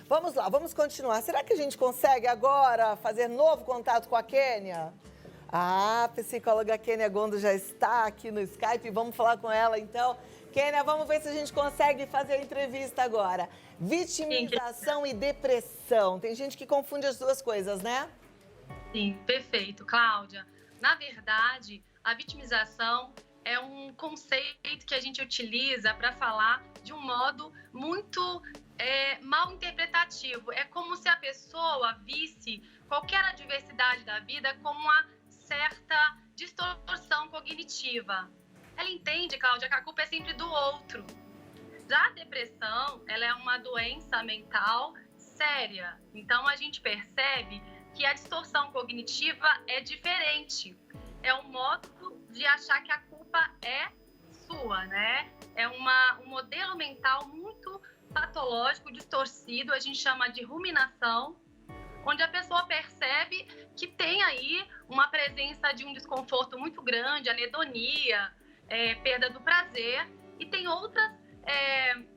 Vamos lá, vamos continuar. Será que a gente consegue agora fazer novo contato com a Kênia? A psicóloga Kênia Gondo já está aqui no Skype. Vamos falar com ela, então. Kênia, vamos ver se a gente consegue fazer a entrevista agora. Vitimização e depressão. Tem gente que confunde as duas coisas, né? Sim, perfeito, Cláudia. Na verdade, a vitimização é um conceito que a gente utiliza para falar de um modo muito mal interpretativo. É como se a pessoa visse qualquer adversidade da vida como uma certa distorção cognitiva. Ela entende, Cláudia, que a culpa é sempre do outro. Já a depressão, ela é uma doença mental séria. Então, a gente percebe que a distorção cognitiva é diferente. É um modo de achar que a culpa é sua, né? É um modelo mental muito patológico, distorcido, a gente chama de ruminação, onde a pessoa percebe que tem aí uma presença de um desconforto muito grande, anedonia, perda do prazer, e tem outras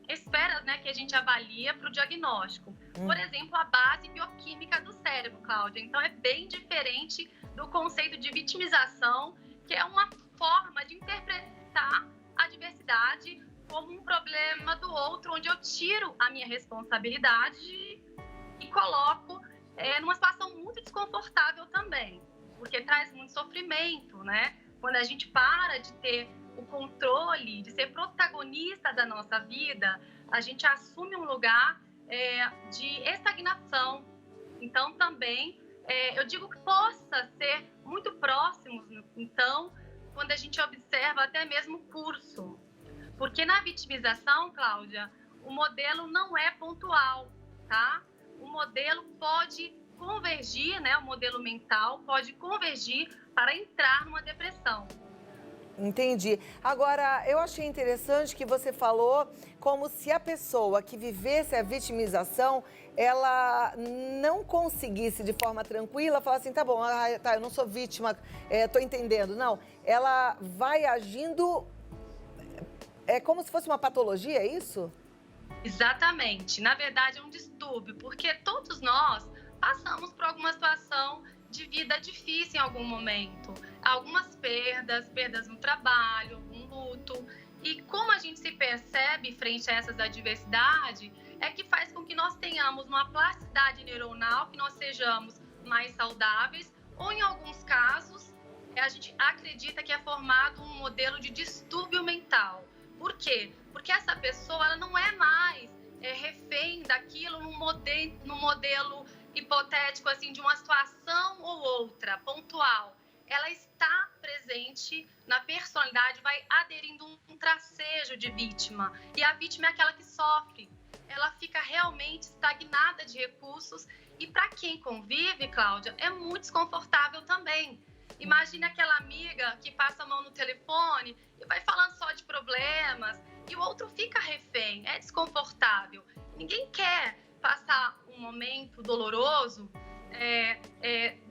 esferas, né, que a gente avalia para o diagnóstico. Por exemplo, a base bioquímica do cérebro, Cláudia. Então, é bem diferente do conceito de vitimização, que é uma forma de interpretar a diversidade como um problema do outro, onde eu tiro a minha responsabilidade e coloco numa situação muito desconfortável também, porque traz muito sofrimento, né? Quando a gente para de ter o controle, de ser protagonista da nossa vida, a gente assume um lugar de estagnação. Então, também, eu digo que possa ser muito próximos, então, quando a gente observa até mesmo o curso. Porque na vitimização, Cláudia, o modelo não é pontual, tá? O modelo pode convergir, né? O modelo mental pode convergir para entrar numa depressão. Entendi. Agora, eu achei interessante que você falou como se a pessoa que vivesse a vitimização, ela não conseguisse de forma tranquila falar assim, tá bom, tá, eu não sou vítima, tô entendendo. Não, ela vai agindo, é como se fosse uma patologia, é isso? Exatamente. Na verdade, é um distúrbio, porque todos nós passamos por alguma situação de vida difícil em algum momento. Algumas perdas no trabalho, algum luto. E como a gente se percebe frente a essas adversidades, é que faz com que nós tenhamos uma plasticidade neuronal, que nós sejamos mais saudáveis, ou em alguns casos, a gente acredita que é formado um modelo de distúrbio mental. Por quê? Porque essa pessoa ela não é mais refém daquilo num modelo hipotético, assim, de uma situação ou outra, pontual. Ela está presente na personalidade, vai aderindo um tracejo de vítima. E a vítima é aquela que sofre. Ela fica realmente estagnada de recursos. E para quem convive, Cláudia, é muito desconfortável também. Imagine aquela amiga que passa a mão no telefone e vai falando só de problemas e o outro fica refém, é desconfortável. Ninguém quer passar um momento doloroso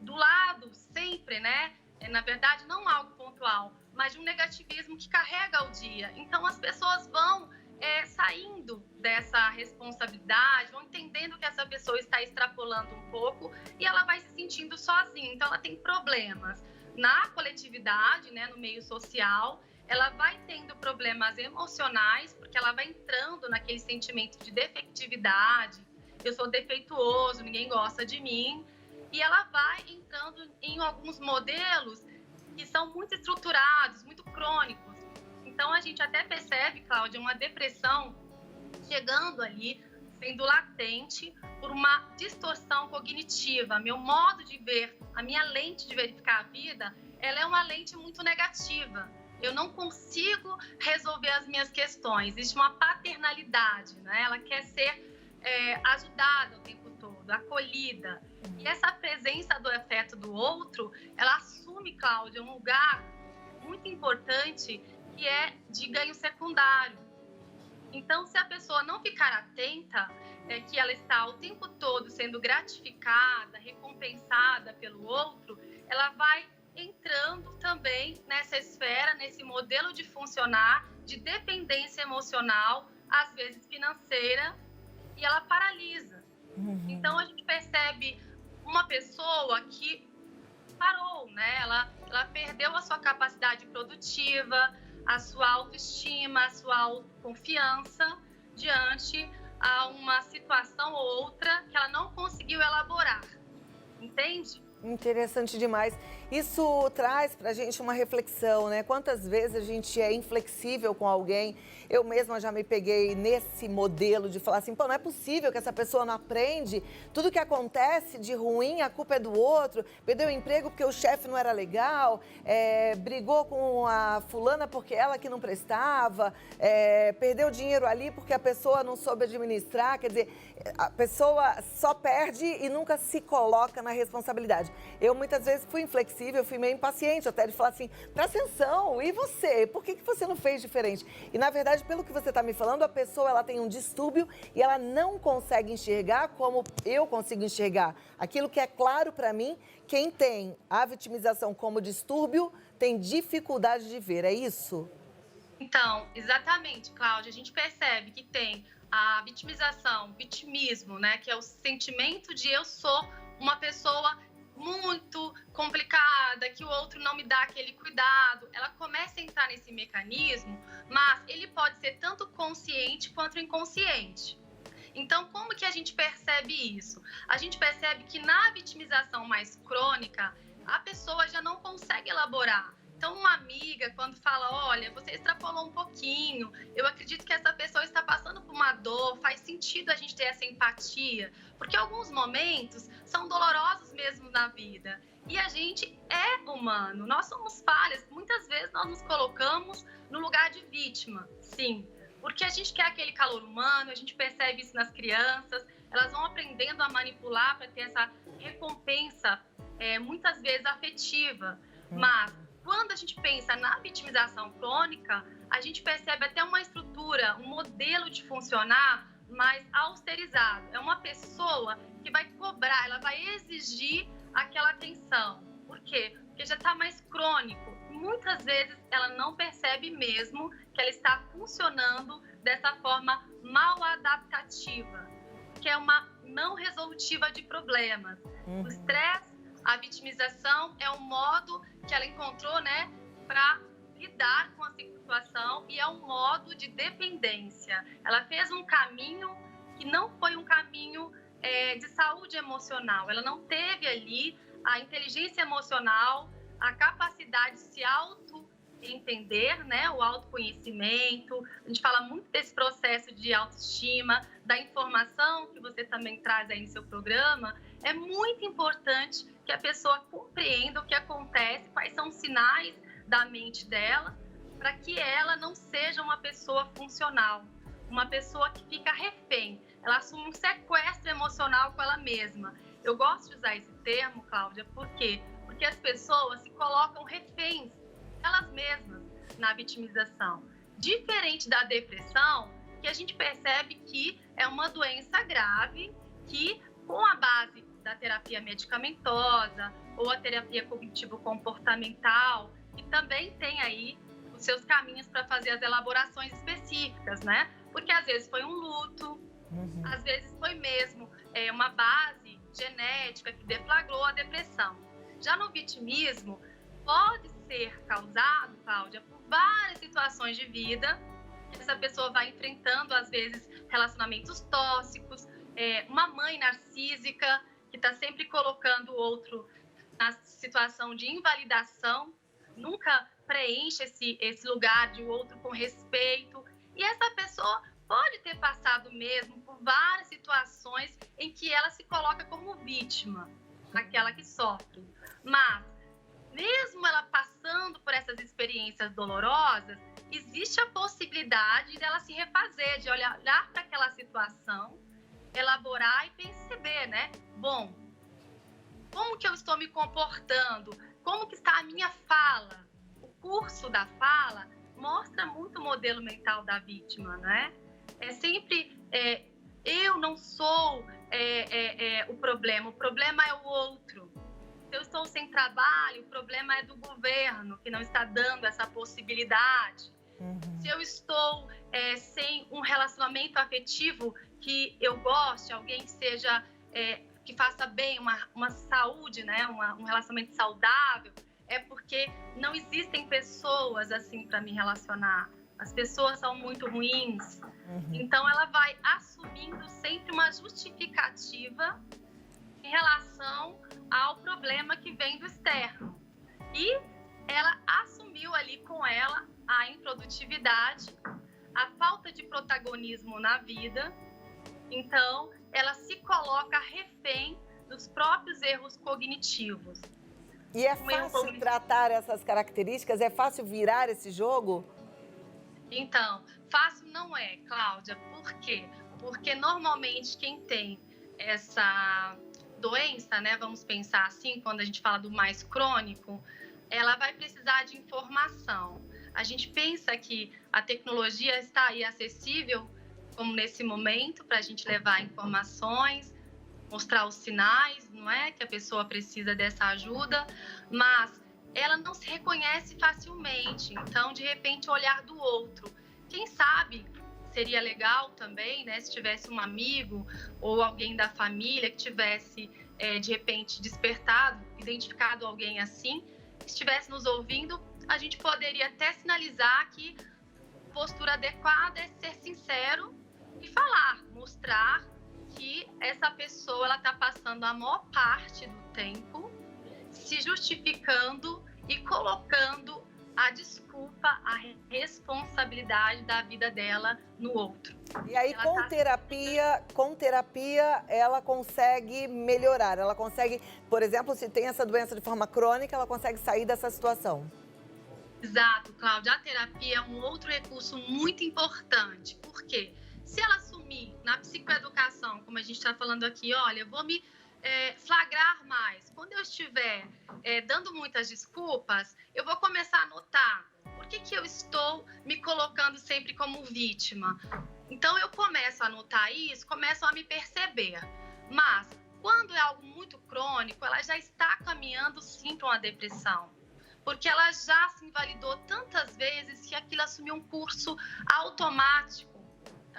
do lado sempre, né? Na verdade, não algo pontual, mas de um negativismo que carrega o dia. Então, as pessoas vão saindo dessa responsabilidade, vão entendendo que essa pessoa está extrapolando um pouco e ela vai se sentindo sozinha. Então, ela tem problemas na coletividade, né, no meio social, ela vai tendo problemas emocionais, porque ela vai entrando naquele sentimento de defectividade, eu sou defeituoso, ninguém gosta de mim, e ela vai entrando em alguns modelos que são muito estruturados, muito crônicos. Então, a gente até percebe, Cláudia, uma depressão chegando ali, sendo latente por uma distorção cognitiva. Meu modo de ver, a minha lente de verificar a vida, ela é uma lente muito negativa. Eu não consigo resolver as minhas questões. Existe uma paternalidade, né? Ela quer ser ajudada o tempo todo, acolhida. E essa presença do afeto do outro, ela assume, Cláudia, um lugar muito importante que é de ganho secundário. Então, se a pessoa não ficar atenta, que ela está o tempo todo sendo gratificada, recompensada pelo outro, ela vai entrando também nessa esfera, nesse modelo de funcionar, de dependência emocional, às vezes financeira, e ela paralisa. Então, a gente percebe uma pessoa que parou, né? Ela perdeu a sua capacidade produtiva, a sua autoestima, a sua autoconfiança diante a uma situação ou outra que ela não conseguiu elaborar, entende? Interessante demais. Isso traz pra gente uma reflexão, né? Quantas vezes a gente é inflexível com alguém? Eu mesma já me peguei nesse modelo de falar assim, pô, não é possível que essa pessoa não aprende. Tudo que acontece de ruim, a culpa é do outro. Perdeu o emprego porque o chefe não era legal, brigou com a fulana porque ela que não prestava, perdeu dinheiro ali porque a pessoa não soube administrar. Quer dizer, a pessoa só perde e nunca se coloca na responsabilidade. Eu muitas vezes fui inflexível, fui meio impaciente até de falar assim, presta atenção, e você? Por que você não fez diferente? E na verdade, pelo que você está me falando, a pessoa ela tem um distúrbio e ela não consegue enxergar como eu consigo enxergar. Aquilo que é claro para mim, quem tem a vitimização como distúrbio tem dificuldade de ver, é isso? Então, exatamente, Cláudia, a gente percebe que tem a vitimização, vitimismo, né, que é o sentimento de eu sou uma pessoa muito complicada, que o outro não me dá aquele cuidado. Ela começa a entrar nesse mecanismo, mas ele pode ser tanto consciente quanto inconsciente. Então, como que a gente percebe isso? A gente percebe que na vitimização mais crônica, a pessoa já não consegue elaborar. Então, uma amiga, quando fala, olha, você extrapolou um pouquinho, eu acredito que essa pessoa está passando por uma dor, faz sentido a gente ter essa empatia, porque alguns momentos são dolorosos mesmo na vida. E a gente é humano, nós somos falhas, muitas vezes nós nos colocamos no lugar de vítima, sim. Porque a gente quer aquele calor humano, a gente percebe isso nas crianças, elas vão aprendendo a manipular para ter essa recompensa, muitas vezes afetiva. Mas quando a gente pensa na vitimização crônica, a gente percebe até uma estrutura, um modelo de funcionar mais austerizado. É uma pessoa que vai cobrar, ela vai exigir aquela atenção. Por quê? Porque já está mais crônico. Muitas vezes ela não percebe mesmo que ela está funcionando dessa forma mal adaptativa, que é uma não resolutiva de problemas. O estresse, a vitimização é um modo que ela encontrou, né, para lidar com a situação e é um modo de dependência. Ela fez um caminho que não foi um caminho de saúde emocional. Ela não teve ali a inteligência emocional, a capacidade de se auto-entender, né, o autoconhecimento. A gente fala muito desse processo de autoestima, da informação que você também traz aí no seu programa. É muito importante que a pessoa compreenda o que acontece, quais são os sinais da mente dela, para que ela não seja uma pessoa funcional, uma pessoa que fica refém. Ela assume um sequestro emocional com ela mesma. Eu gosto de usar esse termo, Cláudia, por quê? Porque as pessoas se colocam reféns elas mesmas na vitimização. Diferente da depressão, que a gente percebe que é uma doença grave que, com a base da terapia medicamentosa ou a terapia cognitivo-comportamental, que também tem aí os seus caminhos para fazer as elaborações específicas, né? Porque às vezes foi um luto, às vezes foi mesmo uma base genética que deflagrou a depressão. Já no vitimismo, pode ser causado, Cláudia, por várias situações de vida. Essa pessoa vai enfrentando, às vezes, relacionamentos tóxicos, uma mãe narcísica que está sempre colocando o outro na situação de invalidação, nunca preenche esse lugar de o outro com respeito. E essa pessoa pode ter passado mesmo por várias situações em que ela se coloca como vítima, aquela que sofre. Mas, mesmo ela passando por essas experiências dolorosas, existe a possibilidade dela se refazer, de olhar para aquela situação, elaborar e perceber, né? Bom, como que eu estou me comportando? Como que está a minha fala? O curso da fala mostra muito o modelo mental da vítima, né? É sempre, eu não sou o problema é o outro. Se eu estou sem trabalho, o problema é do governo, que não está dando essa possibilidade. Se eu estou sem um relacionamento afetivo que eu goste, alguém que seja, que faça bem, uma saúde, né? Um relacionamento saudável, é porque não existem pessoas assim para me relacionar. As pessoas são muito ruins. Então, ela vai assumindo sempre uma justificativa em relação ao problema que vem do externo. E ela assumiu ali com ela a improdutividade, a falta de protagonismo na vida. Então, ela se coloca refém dos próprios erros cognitivos. E é fácil tratar essas características? É fácil virar esse jogo? Então, fácil não é, Cláudia. Por quê? Porque normalmente quem tem essa doença, né, vamos pensar assim, quando a gente fala do mais crônico, ela vai precisar de informação. A gente pensa que a tecnologia está aí acessível, como nesse momento, para a gente levar informações, mostrar os sinais, não é? Que a pessoa precisa dessa ajuda, mas ela não se reconhece facilmente. Então, de repente, o olhar do outro. Quem sabe seria legal também, né? Se tivesse um amigo ou alguém da família que tivesse, de repente, despertado, identificado alguém assim, que estivesse nos ouvindo, a gente poderia até sinalizar que a postura adequada é ser sincero e falar, mostrar que essa pessoa ela está passando a maior parte do tempo se justificando e colocando a desculpa, a responsabilidade da vida dela no outro. E aí, com terapia, ela consegue melhorar. Ela consegue, por exemplo, se tem essa doença de forma crônica, ela consegue sair dessa situação. Exato, Cláudia. A terapia é um outro recurso muito importante. Por quê? Se ela assumir na psicoeducação, como a gente está falando aqui, olha, eu vou me flagrar mais. Quando eu estiver dando muitas desculpas, eu vou começar a notar por que eu estou me colocando sempre como vítima. Então, eu começo a notar isso, começo a me perceber. Mas, quando é algo muito crônico, ela já está caminhando sim para uma depressão. Porque ela já se invalidou tantas vezes que aquilo assumiu um curso automático,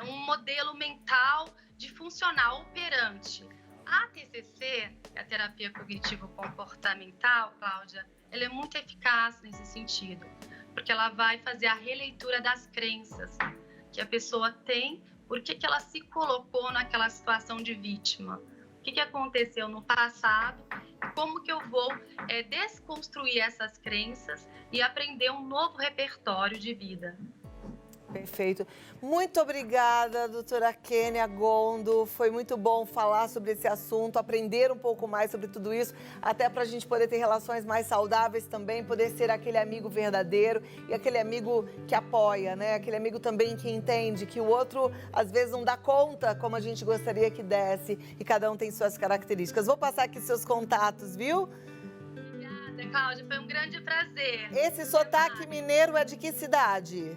um modelo mental de funcional operante. A TCC, a terapia cognitivo-comportamental, Cláudia, ela é muito eficaz nesse sentido, porque ela vai fazer a releitura das crenças que a pessoa tem, por que ela se colocou naquela situação de vítima, o que aconteceu no passado, como que eu vou desconstruir essas crenças e aprender um novo repertório de vida. Perfeito. Muito obrigada, doutora Kênia Gondo. Foi muito bom falar sobre esse assunto, aprender um pouco mais sobre tudo isso, até para a gente poder ter relações mais saudáveis também, poder ser aquele amigo verdadeiro e aquele amigo que apoia, né? Aquele amigo também que entende que o outro, às vezes, não dá conta como a gente gostaria que desse e cada um tem suas características. Vou passar aqui seus contatos, viu? Obrigada, Cláudia. Foi um grande prazer. Esse sotaque mineiro é de que cidade?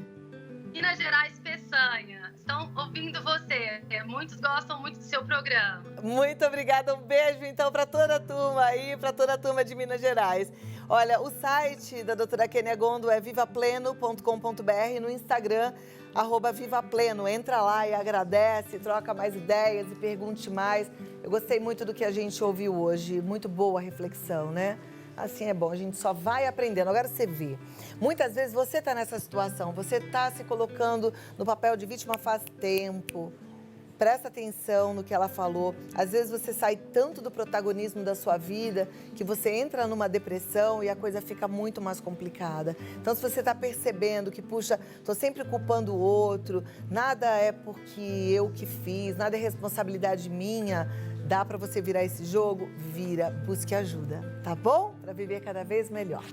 Minas Gerais, Peçanha. Estão ouvindo você. Muitos gostam muito do seu programa. Muito obrigada. Um beijo, então, para toda a turma aí, para toda a turma de Minas Gerais. Olha, o site da doutora Kênia Gondo é vivapleno.com.br, no Instagram, @vivapleno. Entra lá e agradece, troca mais ideias e pergunte mais. Eu gostei muito do que a gente ouviu hoje. Muito boa reflexão, né? Assim é bom, a gente só vai aprendendo. Agora você vê, muitas vezes você está nessa situação, você está se colocando no papel de vítima faz tempo. Presta atenção no que ela falou. Às vezes você sai tanto do protagonismo da sua vida que você entra numa depressão e a coisa fica muito mais complicada. Então, se você está percebendo que, puxa, estou sempre culpando o outro, nada é porque eu que fiz, nada é responsabilidade minha, dá para você virar esse jogo? Vira, busque ajuda, tá bom? Para viver cada vez melhor.